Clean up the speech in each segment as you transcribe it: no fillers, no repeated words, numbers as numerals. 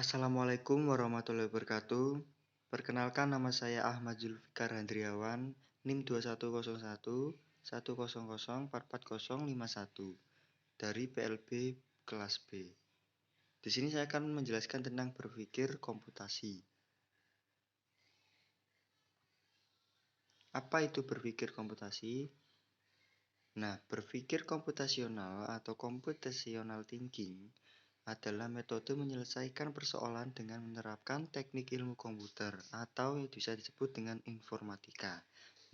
Assalamualaikum warahmatullahi wabarakatuh. Perkenalkan, nama saya Ahmad Zulfikar Handriawan, NIM 210110044051 dari PLB kelas B. Di sini saya akan menjelaskan tentang berpikir komputasi. Apa itu berpikir komputasi? Nah, berpikir komputasional atau computational thinking adalah metode menyelesaikan persoalan dengan menerapkan teknik ilmu komputer atau yang bisa disebut dengan informatika.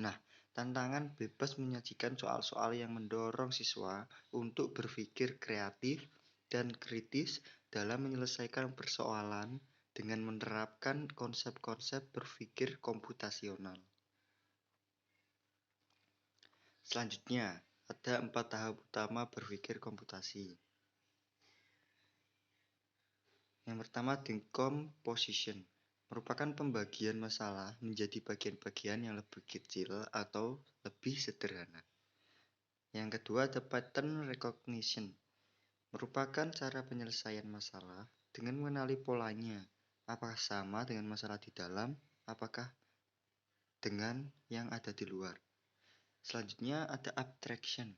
Nah, tantangan bebas menyajikan soal-soal yang mendorong siswa untuk berpikir kreatif dan kritis dalam menyelesaikan persoalan dengan menerapkan konsep-konsep berpikir komputasional. Selanjutnya, ada 4 tahap utama berpikir komputasi. Yang pertama, decomposition, merupakan pembagian masalah menjadi bagian-bagian yang lebih kecil atau lebih sederhana. Yang kedua, ada pattern recognition, merupakan cara penyelesaian masalah dengan mengenali polanya, apakah sama dengan masalah di dalam, apakah dengan yang ada di luar. Selanjutnya ada abstraction,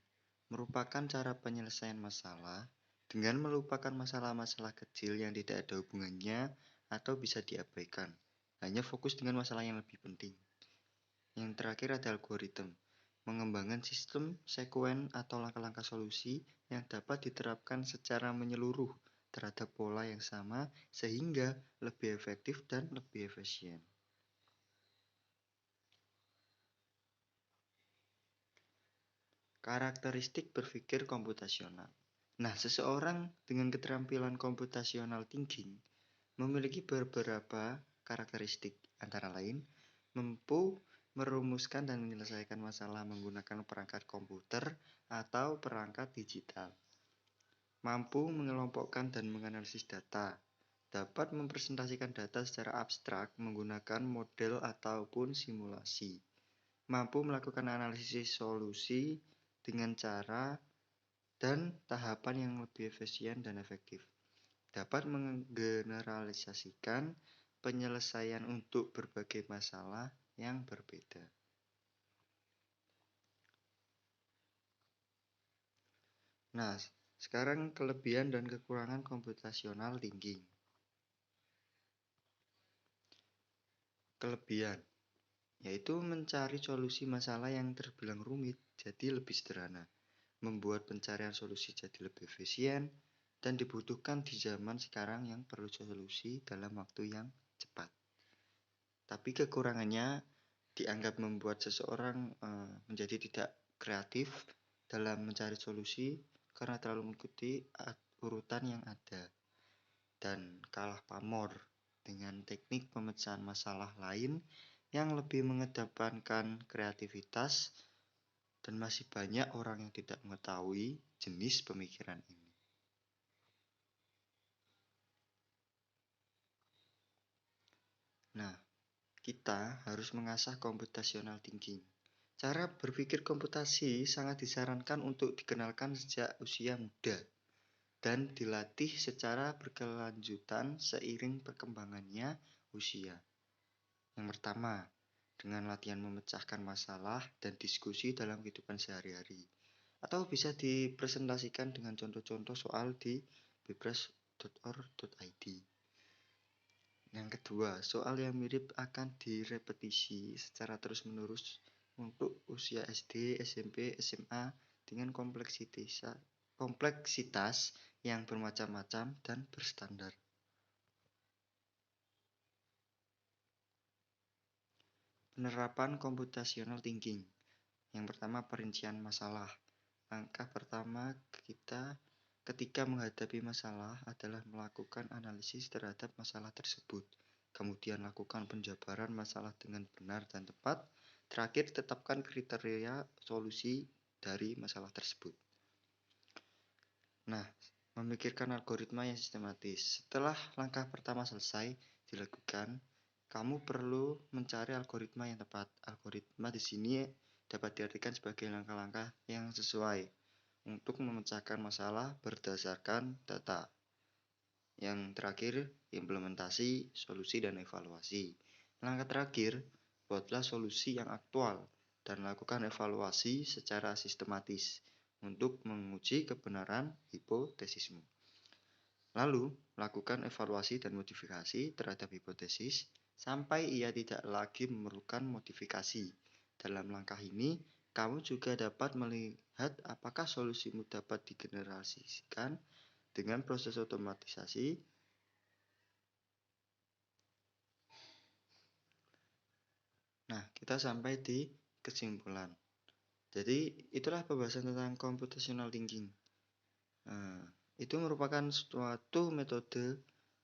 merupakan cara penyelesaian masalah dengan melupakan masalah-masalah kecil yang tidak ada hubungannya atau bisa diabaikan, hanya fokus dengan masalah yang lebih penting. Yang terakhir ada algoritma, mengembangkan sistem, sekuen atau langkah-langkah solusi yang dapat diterapkan secara menyeluruh terhadap pola yang sama sehingga lebih efektif dan lebih efisien. Karakteristik berpikir komputasional. Nah, seseorang dengan keterampilan computational thinking memiliki beberapa karakteristik, antara lain mampu merumuskan dan menyelesaikan masalah menggunakan perangkat komputer atau perangkat digital, mampu mengelompokkan dan menganalisis data, dapat mempresentasikan data secara abstrak menggunakan model ataupun simulasi, mampu melakukan analisis solusi dengan cara dan tahapan yang lebih efisien dan efektif, dapat menggeneralisasikan penyelesaian untuk berbagai masalah yang berbeda. Nah, sekarang kelebihan dan kekurangan computational thinking. Kelebihan yaitu mencari solusi masalah yang terbilang rumit jadi lebih sederhana, membuat pencarian solusi jadi lebih efisien, dan dibutuhkan di zaman sekarang yang perlu solusi dalam waktu yang cepat. Tapi kekurangannya dianggap membuat seseorang menjadi tidak kreatif dalam mencari solusi karena terlalu mengikuti urutan yang ada dan kalah pamor dengan teknik pemecahan masalah lain yang lebih mengedepankan kreativitas, dan masih banyak orang yang tidak mengetahui jenis pemikiran ini. Nah, kita harus mengasah computational thinking. Cara berpikir komputasi sangat disarankan untuk dikenalkan sejak usia muda dan dilatih secara berkelanjutan seiring perkembangannya usia. Yang pertama, dengan latihan memecahkan masalah dan diskusi dalam kehidupan sehari-hari, atau bisa dipresentasikan dengan contoh-contoh soal di bebras.or.id. Yang kedua, soal yang mirip akan direpetisi secara terus-menerus untuk usia SD, SMP, SMA dengan kompleksitas yang bermacam-macam dan berstandar. Penerapan computational thinking. Yang pertama, perincian masalah. Langkah pertama kita ketika menghadapi masalah adalah melakukan analisis terhadap masalah tersebut. Kemudian lakukan penjabaran masalah dengan benar dan tepat. Terakhir, tetapkan kriteria solusi dari masalah tersebut. Nah, memikirkan algoritma yang sistematis. Setelah langkah pertama selesai dilakukan, kamu perlu mencari algoritma yang tepat. Algoritma di sini dapat diartikan sebagai langkah-langkah yang sesuai untuk memecahkan masalah berdasarkan data. Yang terakhir, implementasi, solusi, dan evaluasi. Langkah terakhir, buatlah solusi yang aktual dan lakukan evaluasi secara sistematis untuk menguji kebenaran hipotesismu. Lalu, lakukan evaluasi dan modifikasi terhadap hipotesis sampai ia tidak lagi memerlukan modifikasi. Dalam langkah ini, kamu juga dapat melihat apakah solusimu dapat digeneralisasikan dengan proses otomatisasi. Nah, kita sampai di kesimpulan. Jadi, itulah pembahasan tentang computational thinking. Itu merupakan suatu metode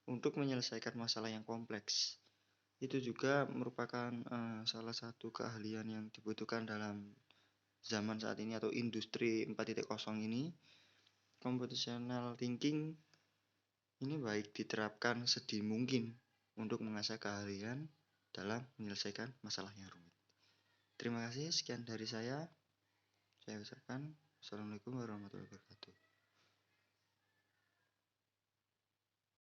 untuk menyelesaikan masalah yang kompleks. Itu juga merupakan salah satu keahlian yang dibutuhkan dalam zaman saat ini atau industri 4.0 ini. Computational thinking ini baik diterapkan sedini mungkin untuk mengasah keahlian dalam menyelesaikan masalah yang rumit. Terima kasih, sekian dari saya. Saya ucapkan Assalamualaikum warahmatullahi wabarakatuh.